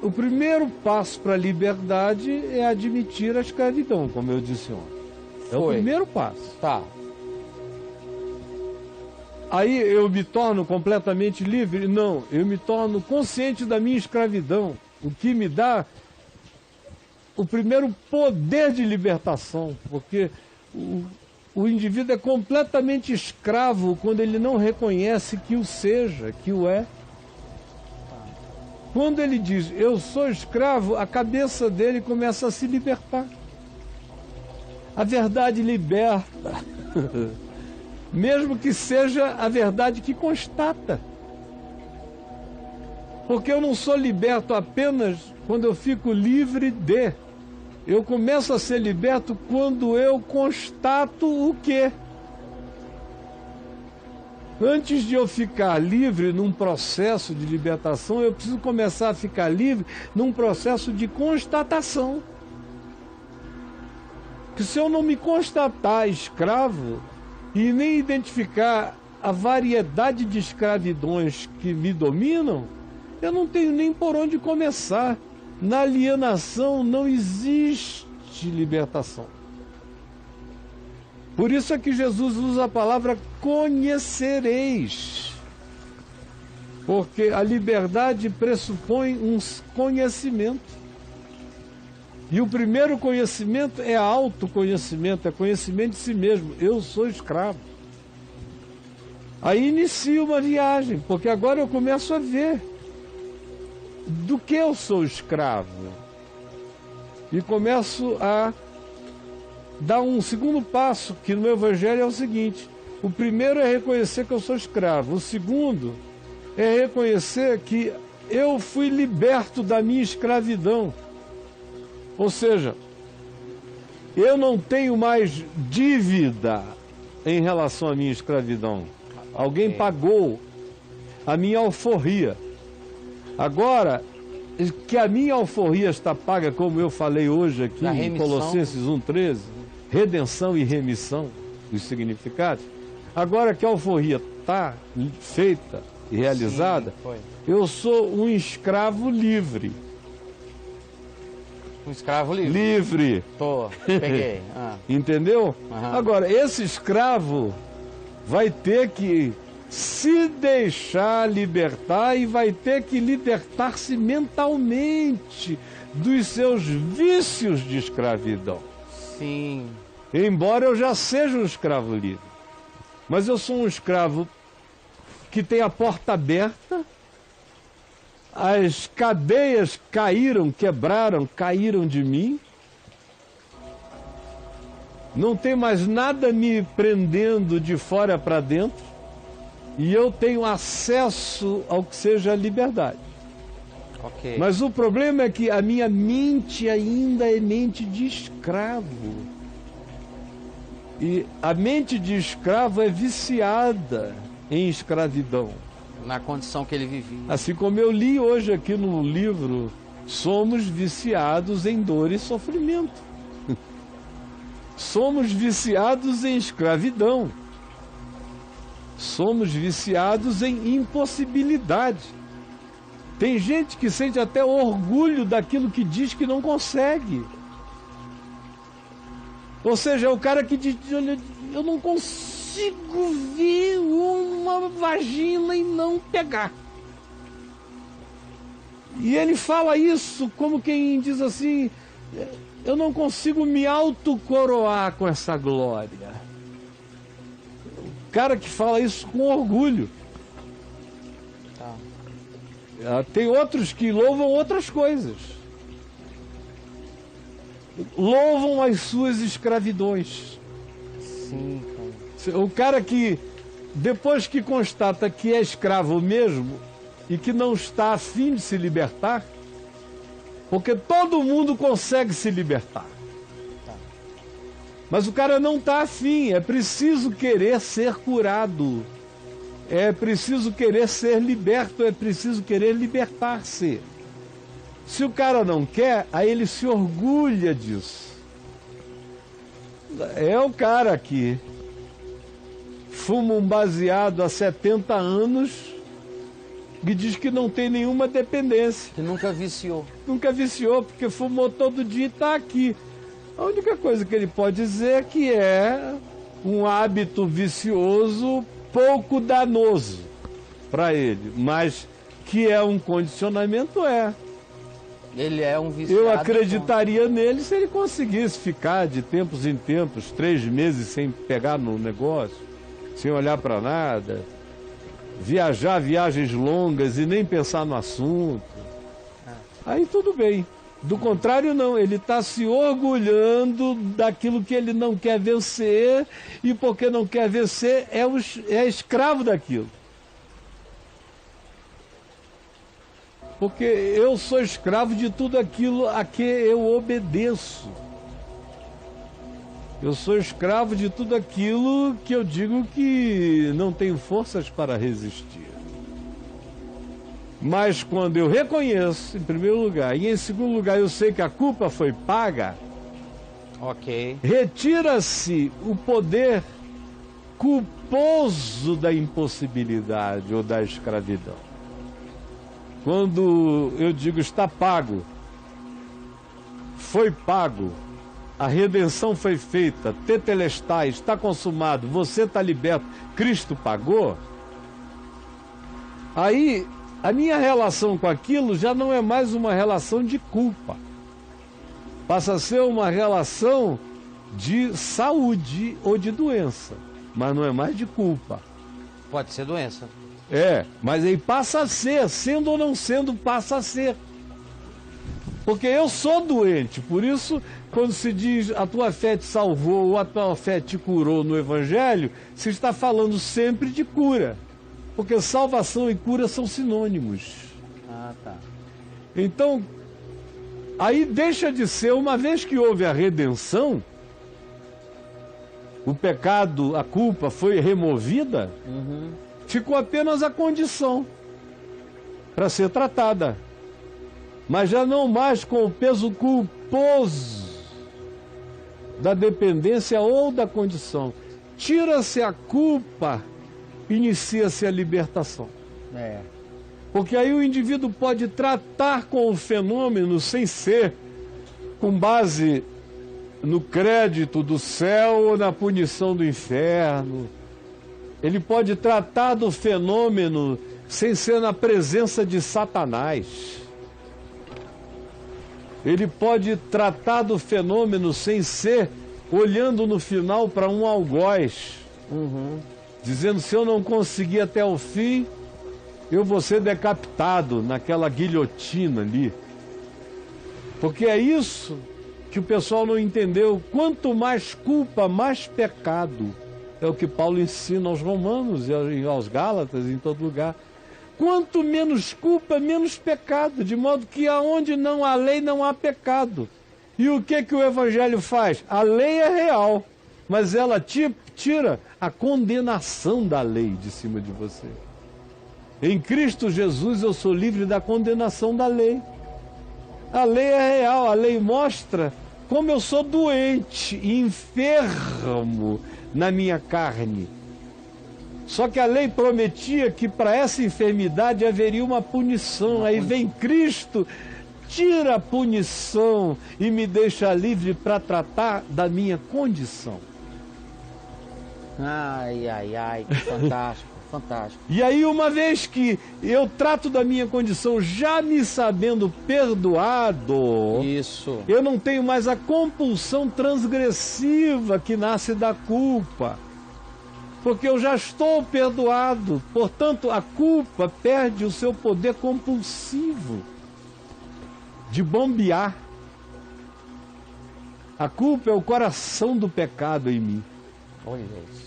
o primeiro passo para a liberdade é admitir a escravidão, como eu disse ontem. É o primeiro passo. Tá. Aí eu me torno completamente livre? Não, eu me torno consciente da minha escravidão, o que me dá o primeiro poder de libertação, porque o indivíduo é completamente escravo quando ele não reconhece que o seja, que o é. Quando ele diz, eu sou escravo, a cabeça dele começa a se libertar. A verdade liberta, mesmo que seja a verdade que constata. Porque eu não sou liberto apenas quando eu fico livre de. Eu começo a ser liberto quando eu constato o quê? Antes de eu ficar livre num processo de libertação, eu preciso começar a ficar livre num processo de constatação. Que se eu não me constatar escravo e nem identificar a variedade de escravidões que me dominam, eu não tenho nem por onde começar. Na alienação não existe libertação. Por isso é que Jesus usa a palavra conhecereis. Porque a liberdade pressupõe um conhecimento. E o primeiro conhecimento é autoconhecimento, é conhecimento de si mesmo. Eu sou escravo. Aí inicia uma viagem, porque agora eu começo a ver do que eu sou escravo. E começo a dar um segundo passo, que no Evangelho é o seguinte: o primeiro é reconhecer que eu sou escravo. O segundo é reconhecer que eu fui liberto da minha escravidão. Ou seja, eu não tenho mais dívida em relação à minha escravidão. Alguém pagou a minha alforria. Agora, que a minha alforria está paga, como eu falei hoje aqui em Colossenses 1,13, redenção e remissão dos significados. Agora que a alforria está feita e realizada, eu sou um escravo livre. Um escravo livre? Livre. Tô, peguei. Entendeu? Agora, esse escravo vai ter que se deixar libertar e vai ter que libertar-se mentalmente dos seus vícios de escravidão. Sim. Embora eu já seja um escravo livre. Mas eu sou um escravo que tem a porta aberta, as cadeias caíram, quebraram, caíram de mim. Não tem mais nada me prendendo de fora para dentro. E eu tenho acesso ao que seja a liberdade. Okay. Mas o problema é que a minha mente ainda é mente de escravo. E a mente de escravo é viciada em escravidão. Na condição que ele vivia. Assim como eu li hoje aqui no livro, somos viciados em dor e sofrimento. Somos viciados em escravidão. Somos viciados em impossibilidade. Tem gente que sente até orgulho daquilo que diz que não consegue. Ou seja, é o cara que diz, olha, eu não consigo ver uma vagina e não pegar. E ele fala isso como quem diz assim, eu não consigo me autocoroar com essa glória. O cara que fala isso com orgulho. Tem outros que louvam outras coisas. Louvam as suas escravidões. Sim, cara. O cara que, depois que constata que é escravo mesmo e que não está a fim de se libertar, porque todo mundo consegue se libertar. Mas o cara não está afim, é preciso querer ser curado. É preciso querer ser liberto, é preciso querer libertar-se. Se o cara não quer, aí ele se orgulha disso. É o cara que fuma um baseado há 70 anos e diz que não tem nenhuma dependência. Que nunca viciou. Nunca viciou, porque fumou todo dia e está aqui. A única coisa que ele pode dizer é que é um hábito vicioso pouco danoso para ele, mas que é um condicionamento, é. Ele é um viciado. Eu acreditaria nele se ele conseguisse ficar de tempos em tempos, 3 meses sem pegar no negócio, sem olhar para nada, viajar viagens longas e nem pensar no assunto. Aí tudo bem. Do contrário, não. Ele está se orgulhando daquilo que ele não quer vencer, e porque não quer vencer é escravo daquilo. Porque eu sou escravo de tudo aquilo a que eu obedeço. Eu sou escravo de tudo aquilo que eu digo que não tenho forças para resistir. Mas quando eu reconheço, em primeiro lugar, e em segundo lugar eu sei que a culpa foi paga, Ok. retira-se o poder culposo da impossibilidade ou da escravidão. Quando eu digo está pago, foi pago, a redenção foi feita, tetelestai, está consumado, você está liberto, Cristo pagou, aí a minha relação com aquilo já não é mais uma relação de culpa. Passa a ser uma relação de saúde ou de doença, mas não é mais de culpa. Pode ser doença. Mas aí passa a ser, sendo ou não sendo, passa a ser. Porque eu sou doente, por isso, quando se diz a tua fé te salvou ou a tua fé te curou no Evangelho, se está falando sempre de cura. Porque salvação e cura são sinônimos. Ah, tá. Então, aí deixa de ser, uma vez que houve a redenção, o pecado, a culpa foi removida, ficou apenas a condição para ser tratada. Mas já não mais com o peso culposo da dependência ou da condição. Tira-se a culpa, inicia-se a libertação. Porque aí o indivíduo pode tratar com o fenômeno sem ser com base no crédito do céu ou na punição do inferno. Ele pode tratar do fenômeno sem ser na presença de Satanás. Ele pode tratar do fenômeno sem ser olhando no final para um algoz. Dizendo, se eu não conseguir até o fim, eu vou ser decapitado naquela guilhotina ali. Porque é isso que o pessoal não entendeu. Quanto mais culpa, mais pecado. É o que Paulo ensina aos romanos e aos gálatas, em todo lugar. Quanto menos culpa, menos pecado. De modo que aonde não há lei, não há pecado. E o que o Evangelho faz? A lei é real, mas ela tira a condenação da lei de cima de você. Em Cristo Jesus eu sou livre da condenação da lei. A lei é real, a lei mostra como eu sou doente e enfermo na minha carne. Só que a lei prometia que para essa enfermidade haveria uma punição. Aí vem Cristo, tira a punição e me deixa livre para tratar da minha condição. Ai, ai, ai, que fantástico, fantástico. E aí, uma vez que eu trato da minha condição já me sabendo perdoado, Isso. eu não tenho mais a compulsão transgressiva que nasce da culpa. Porque eu já estou perdoado. Portanto, a culpa perde o seu poder compulsivo de bombear. A culpa é o coração do pecado em mim. Olha isso.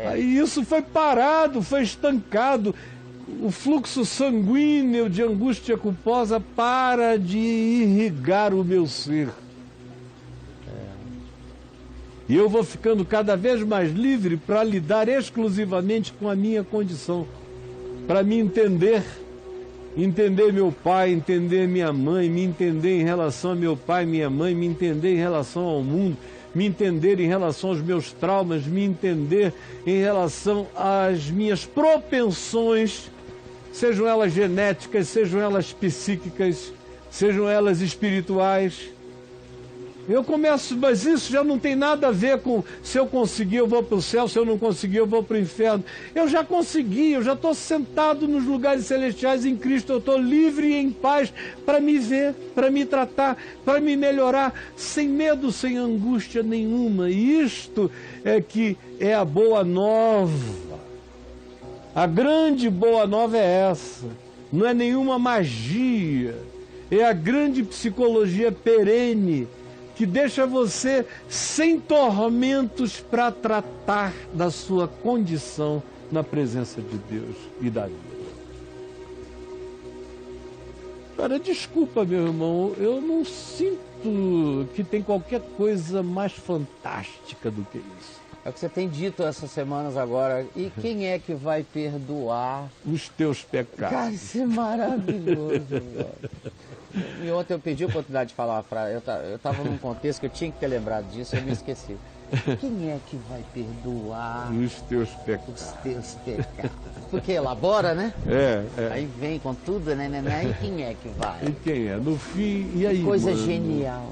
Aí isso foi parado, foi estancado. O fluxo sanguíneo de angústia culposa para de irrigar o meu ser. E eu vou ficando cada vez mais livre para lidar exclusivamente com a minha condição. Para me entender meu pai, entender minha mãe, me entender em relação a meu pai, minha mãe, me entender em relação ao mundo, me entender em relação aos meus traumas, me entender em relação às minhas propensões sejam elas genéticas, sejam elas psíquicas, sejam elas espirituais. Eu começo, mas isso já não tem nada a ver com se eu conseguir eu vou para o céu, se eu não conseguir eu vou para o inferno. Eu já consegui, eu já estou sentado nos lugares celestiais em Cristo, eu estou livre e em paz para me ver, para me tratar, para me melhorar, sem medo, sem angústia nenhuma. E isto é que é a boa nova. A grande boa nova é essa, não é nenhuma magia, é a grande psicologia perene, que deixa você sem tormentos para tratar da sua condição na presença de Deus e da vida. Cara, desculpa, meu irmão, eu não sinto que tem qualquer coisa mais fantástica do que isso. É o que você tem dito essas semanas agora. E quem é que vai perdoar Os teus pecados. Cara, isso é maravilhoso, velho. E ontem eu perdi a oportunidade de falar uma frase. Eu estava num contexto que eu tinha que ter lembrado disso e eu me esqueci. Quem é que vai perdoar Os teus pecados. os teus pecados? Porque elabora, né? É. Aí vem com tudo, né? E quem é que vai? E quem é? No fim, e aí? Coisa mano? genial.